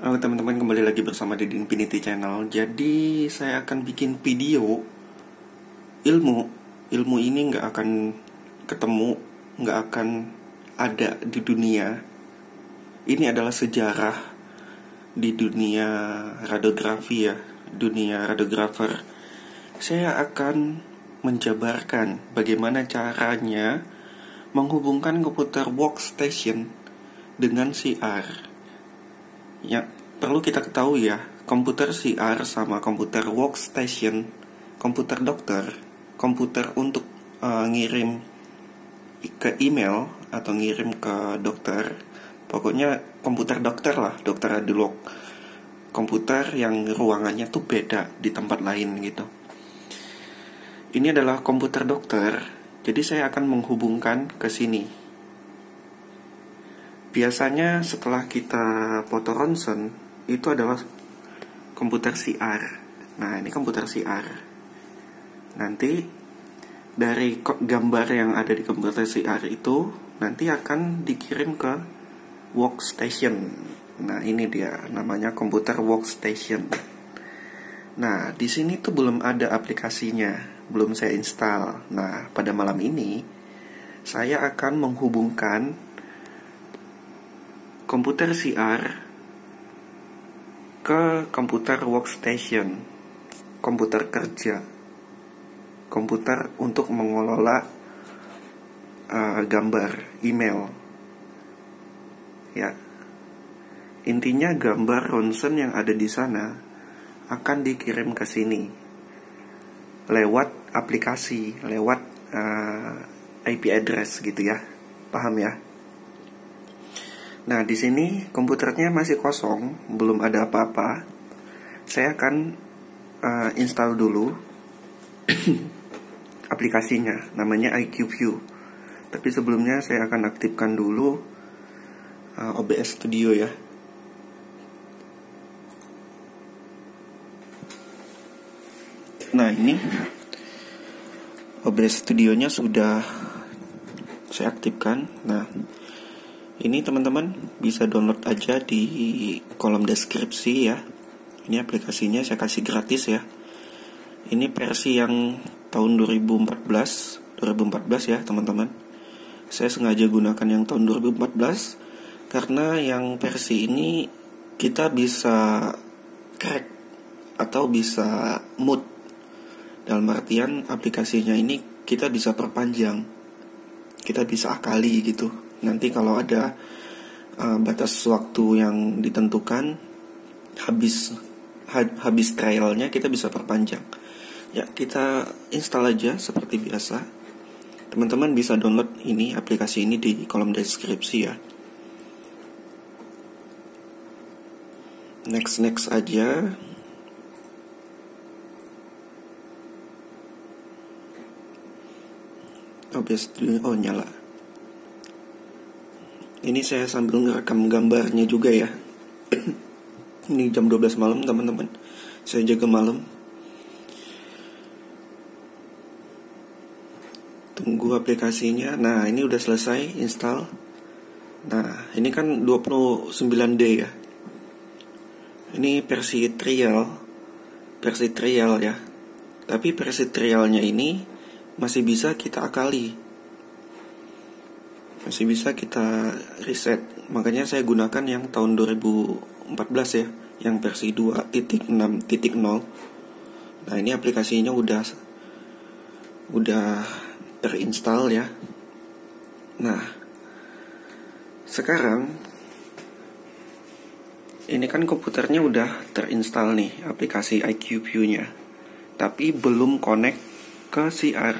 Halo teman-teman, kembali lagi bersama di Infinity Channel. Jadi saya akan bikin video ilmu. Ilmu ini nggak akan ketemu, nggak akan ada di dunia. Ini adalah sejarah di dunia radiografi ya, dunia radiografer. Saya akan menjabarkan bagaimana caranya menghubungkan komputer workstation dengan CR. Ya, perlu kita ketahui ya, komputer CR sama komputer workstation, komputer dokter, komputer untuk ngirim ke email atau ngirim ke dokter, pokoknya komputer dokter lah, dokter radiolog, komputer yang ruangannya tuh beda di tempat lain gitu. Ini adalah komputer dokter, jadi saya akan menghubungkan ke sini. Biasanya setelah kita foto ronsen, itu adalah komputer CR. Nah, ini komputer CR. Nanti dari gambar yang ada di komputer CR itu nanti akan dikirim ke workstation. Nah, ini dia namanya komputer workstation. Nah, di sini tuh belum ada aplikasinya, belum saya install. Nah, pada malam ini saya akan menghubungkan komputer CR ke komputer workstation, komputer kerja, komputer untuk mengelola gambar email. Ya, intinya gambar ronsen yang ada di sana akan dikirim ke sini lewat aplikasi, lewat IP address gitu ya, paham ya? Nah, di sini komputernya masih kosong, belum ada apa-apa. Saya akan install dulu aplikasinya, namanya iQView. Tapi sebelumnya saya akan aktifkan dulu OBS Studio ya. Nah, ini OBS Studionya sudah saya aktifkan. Nah, ini teman-teman bisa download aja di kolom deskripsi ya. Ini aplikasinya saya kasih gratis ya. Ini versi yang tahun 2014 ya teman-teman. Saya sengaja gunakan yang tahun 2014 karena yang versi ini kita bisa crack atau bisa mood. Dalam artian aplikasinya ini kita bisa perpanjang, kita bisa akali gitu. Nanti kalau ada batas waktu yang ditentukan, habis trialnya kita bisa perpanjang. Ya, kita install aja seperti biasa. Teman-teman bisa download ini, aplikasi ini di kolom deskripsi ya. Next aja. Oh, nyala. Ini saya sambil ngerekam gambarnya juga ya. Ini jam 12 malam teman-teman. Saya jaga malam. Tunggu aplikasinya. Nah, ini udah selesai install. Nah, ini kan 29D ya. Ini versi trial ya. Tapi versi trialnya ini masih bisa kita akali, masih bisa kita reset. Makanya saya gunakan yang tahun 2014 ya, yang versi 2.6.0. Nah, ini aplikasinya udah terinstall ya. Nah, sekarang ini kan komputernya udah terinstall nih aplikasi iQView-nya, tapi belum connect ke CR.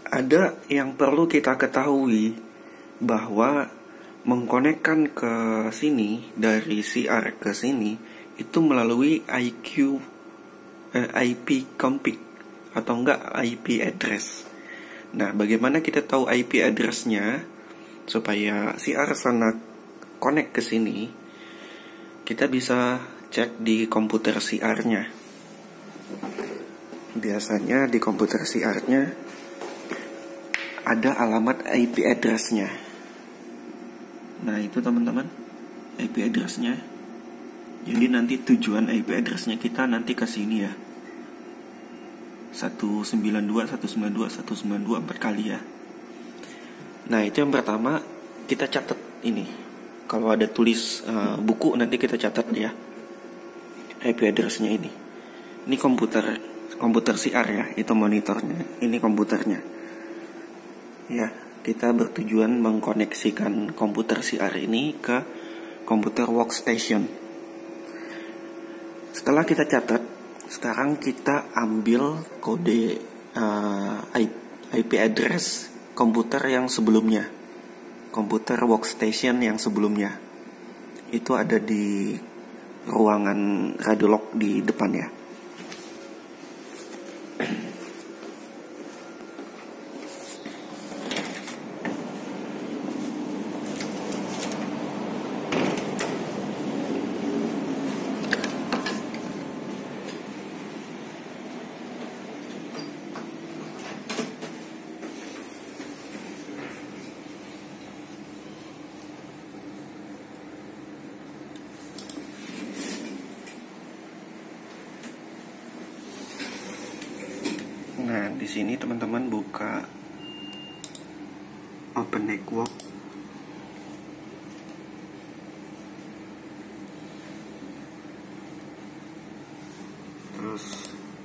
Ada yang perlu kita ketahui, bahwa mengkonekkan ke sini dari CR ke sini itu melalui IP config atau enggak IP address. Nah, bagaimana kita tahu IP address-nya supaya CR sana connect ke sini? Kita bisa cek di komputer CR-nya. Biasanya di komputer CR-nya ada alamat IP address-nya. Nah, itu teman-teman. IP address-nya. Jadi nanti tujuan IP address-nya kita nanti ke sini ya. 192.192.192 4 kali ya. Nah, itu yang pertama, kita catat ini. Kalau ada tulis buku nanti kita catat ya. IP address-nya ini. Ini komputer CR ya, itu monitornya. Ini komputernya. Ya, kita bertujuan mengkoneksikan komputer CR ini ke komputer workstation. Setelah kita catat, sekarang kita ambil kode IP address komputer yang sebelumnya, komputer workstation yang sebelumnya. Itu ada di ruangan radiolog di depan ya. Nah, di sini teman-teman buka Open Network. Terus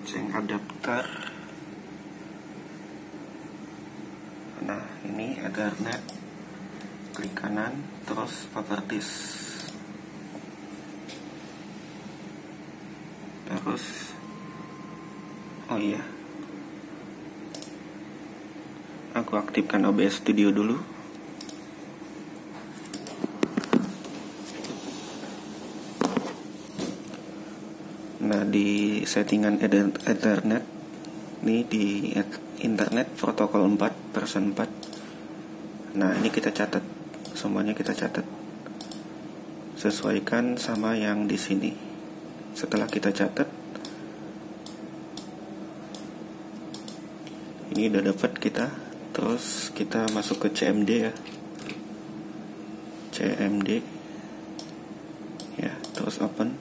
change adapter. Nah, ini Ethernet. Klik kanan, terus properties. Terus aku aktifkan OBS Studio dulu. Nah, di settingan Ethernet ini di internet protokol 4 version 4. Nah, ini kita catat. Semuanya kita catat. Sesuaikan sama yang di sini. Setelah kita catat, ini udah dapat kita. Terus kita masuk ke CMD ya. CMD. Ya, terus open.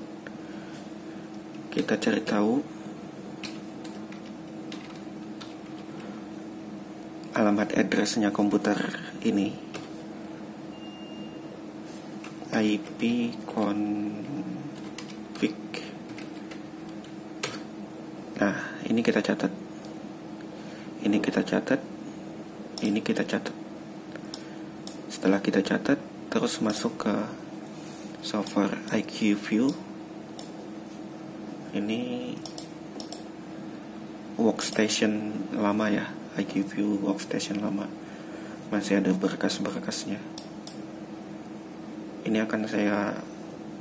Kita cari tahu alamat address-nya komputer ini. IP config. Nah, ini kita catat. Ini kita catat. Ini kita catat. Setelah kita catat, terus masuk ke software IQ View. Ini workstation lama ya, IQ View workstation lama. Masih ada berkas-berkasnya. Ini akan saya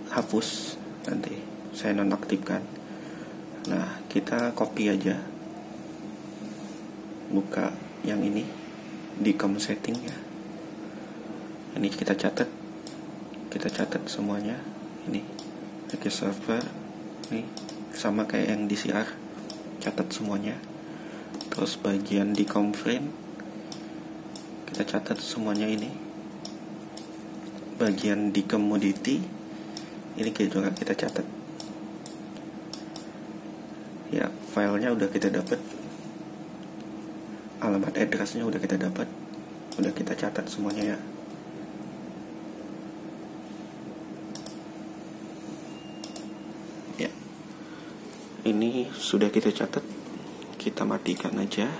hapus nanti, saya nonaktifkan. Nah, kita copy aja. Buka yang ini di com setting ya. Ini kita catat semuanya. Ini pakai server ini sama kayak yang di CR, catat semuanya. Terus bagian di conframe kita catat semuanya. Ini bagian di commodity ini juga kita catat ya. Filenya udah kita dapat, alamat address-nya udah kita dapat, udah kita catat semuanya ya. Ya, ini sudah kita catat. Kita matikan aja.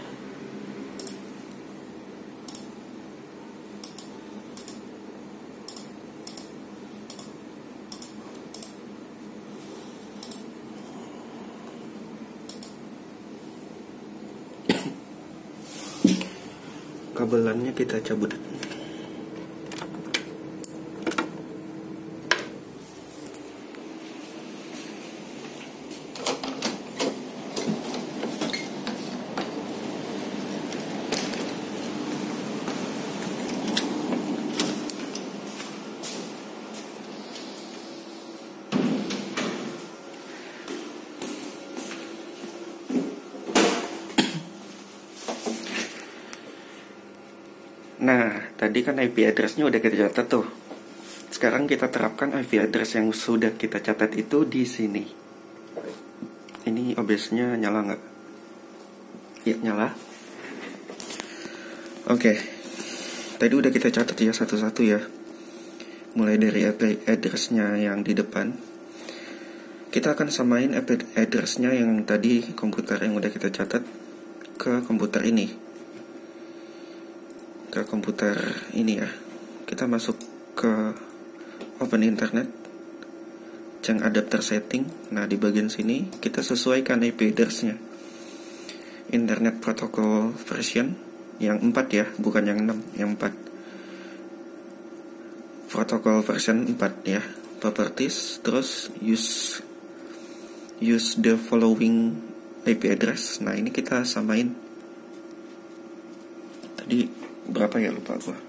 Kabelannya kita cabut. Nah, tadi kan IP address-nya udah kita catat tuh. Sekarang kita terapkan IP address yang sudah kita catat itu di sini. Ini OBS-nya nyala nggak? Ya, nyala. Oke. Tadi udah kita catat ya satu-satu ya. Mulai dari IP address-nya yang di depan. Kita akan samain IP address-nya yang tadi komputer yang udah kita catat ke komputer ini. Ke komputer ini ya. Kita masuk ke Open Internet, cek adapter setting. Nah, di bagian sini kita sesuaikan IP address-nya. Internet Protocol version yang 4 ya, bukan yang 6, yang 4. Protocol version 4 ya. Properties, terus use the following IP address. Nah, ini kita samain. Tadi berapa ya, lupa gua.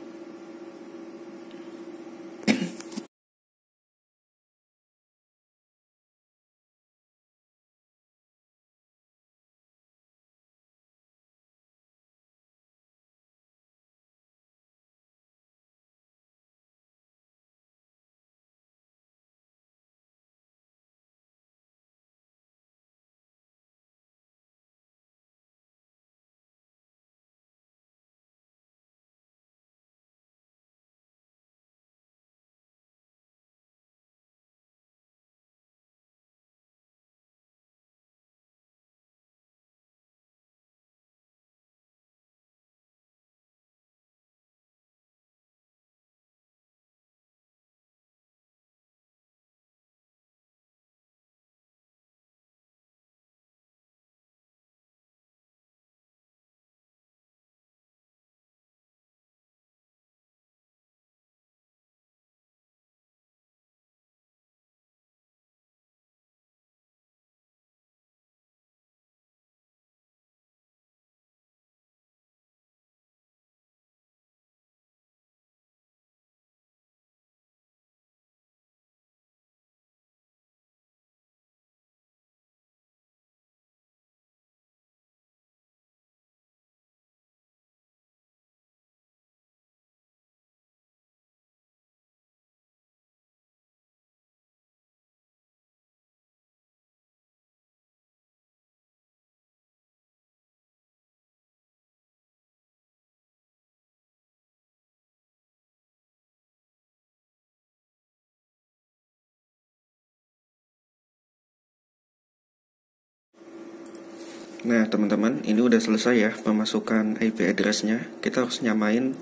Nah, teman-teman, ini udah selesai ya pemasukan IP address-nya. Kita harus nyamain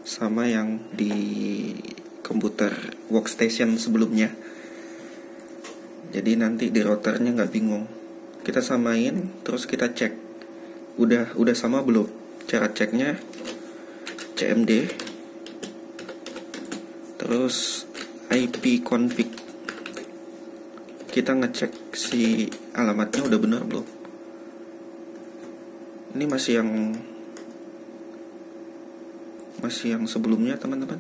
sama yang di komputer workstation sebelumnya. Jadi nanti di routernya nggak bingung. Kita samain, terus kita cek. Udah sama belum? Cara ceknya cmd, terus IP config. Kita ngecek si alamatnya udah benar belum. Ini masih yang sebelumnya, teman-teman.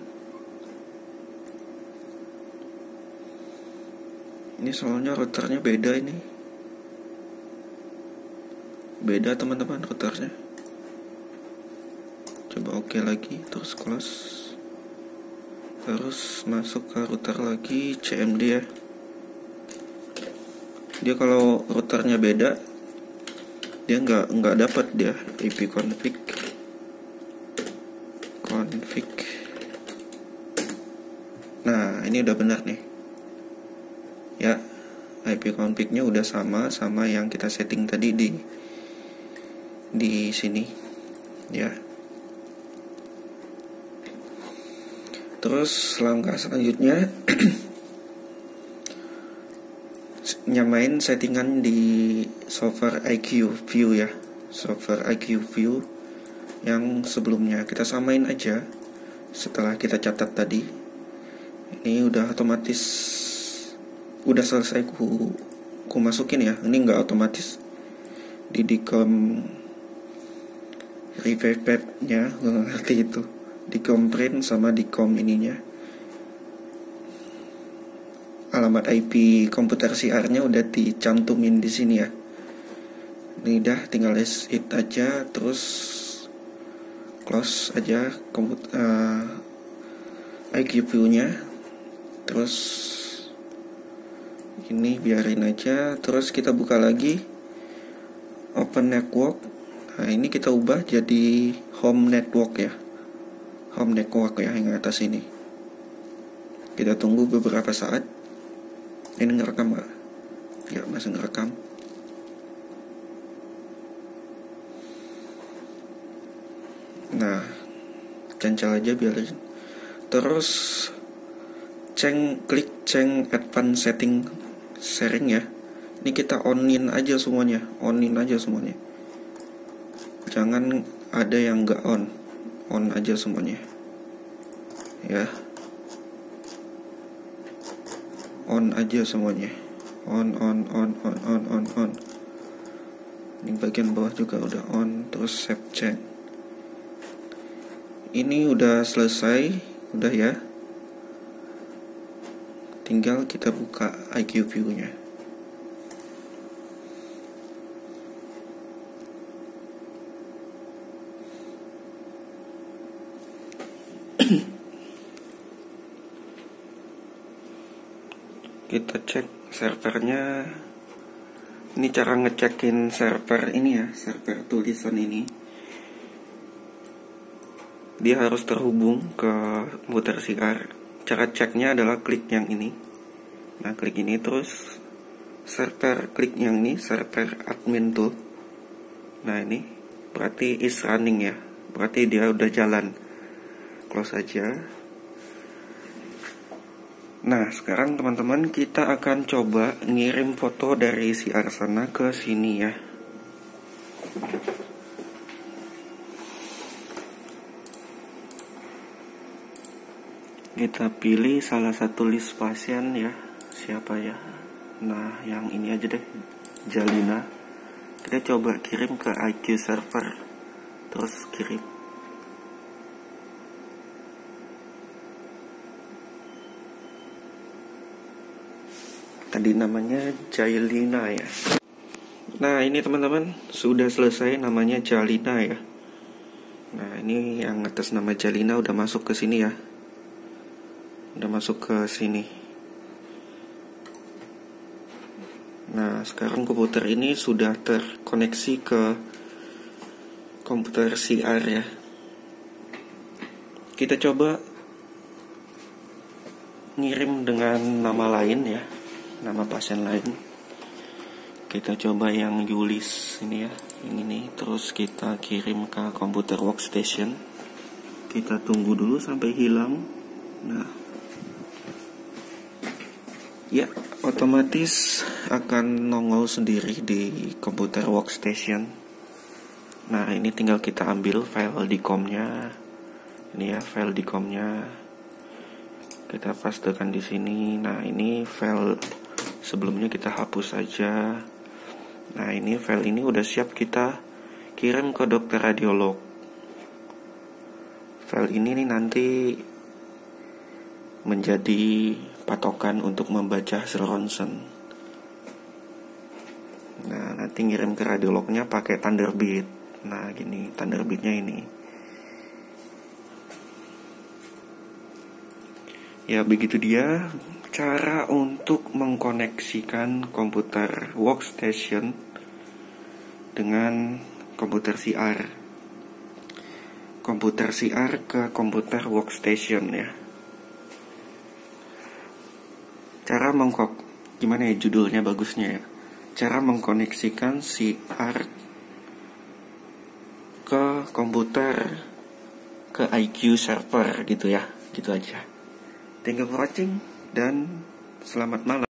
Ini soalnya routernya beda ini. Beda, teman-teman, routernya. Coba oke lagi, terus close. Terus masuk ke router lagi, cmd ya. Dia kalau routernya beda, dia nggak dapat dia IP config. Nah, ini udah benar nih ya, IP config-nya udah sama yang kita setting tadi di sini ya. Terus langkah selanjutnya nyamain settingan di software IQ View ya. Software IQ View yang sebelumnya kita samain aja setelah kita catat tadi. Ini udah otomatis, udah selesai ku masukin ya. Ini nggak otomatis di dicom revive-nya, gue ngerti itu, dicom print sama dicom ininya. Alamat IP komputer CR-nya udah dicantumin di sini ya. Ini udah tinggal it aja, terus close aja IQ view-nya. Terus ini biarin aja. Terus kita buka lagi Open Network. Nah ini kita ubah jadi Home Network ya, Home Network ya, yang atas ini. Kita tunggu beberapa saat. Ini ngerekam gak? Ya masih ngerekam. Nah cancel aja biarin. Terus klik advanced setting sharing ya. Ini kita onin aja semuanya, jangan ada yang nggak on aja semuanya ya, on aja semuanya, on. Ini bagian bawah juga udah on. Terus save change. Ini udah selesai, udah ya. Tinggal kita buka IQ View-nya. Kita cek servernya. Ini cara ngecekin server ini ya, server tulisan ini. Dia harus terhubung ke komputer CR. Cara ceknya adalah klik yang ini. Nah klik ini, terus server klik yang ini, server admin tuh. Nah ini berarti is running ya, berarti dia udah jalan. Close aja. Nah sekarang teman-teman kita akan coba ngirim foto dari CR sana ke sini ya. Kita pilih salah satu list pasien ya. Siapa ya? Nah yang ini aja deh, Jalina. Kita coba kirim ke IQ server. Terus kirim. Tadi namanya Jalina ya. Nah ini teman-teman, sudah selesai, namanya Jalina ya. Nah ini yang atas nama Jalina udah masuk ke sini ya. Udah masuk ke sini. Nah sekarang komputer ini sudah terkoneksi ke komputer CR ya. Kita coba ngirim dengan nama lain ya, nama pasien lain. Kita coba yang Yulis ini ya, ini nih. Terus kita kirim ke komputer workstation. Kita tunggu dulu sampai hilang. Nah ya, otomatis akan nongol sendiri di komputer workstation. Nah ini tinggal kita ambil file DCOM-nya. Ini ya file DCOM-nya. Kita pastekan di sini. Nah ini file sebelumnya kita hapus saja. Nah ini file ini udah siap kita kirim ke dokter radiolog. File ini nih nanti menjadi patokan untuk membaca hasil ronsen. Nah nanti ngirim ke radiolognya pakai Thunderbird. Nah gini Thunderbirdnya ini. Ya begitu dia cara untuk mengkoneksikan komputer workstation dengan komputer CR. Komputer CR ke komputer workstation ya. Cara gimana ya judulnya bagusnya ya? Cara mengkoneksikan CR ke komputer ke IQ server gitu ya. Gitu aja. Thank you for watching dan selamat malam.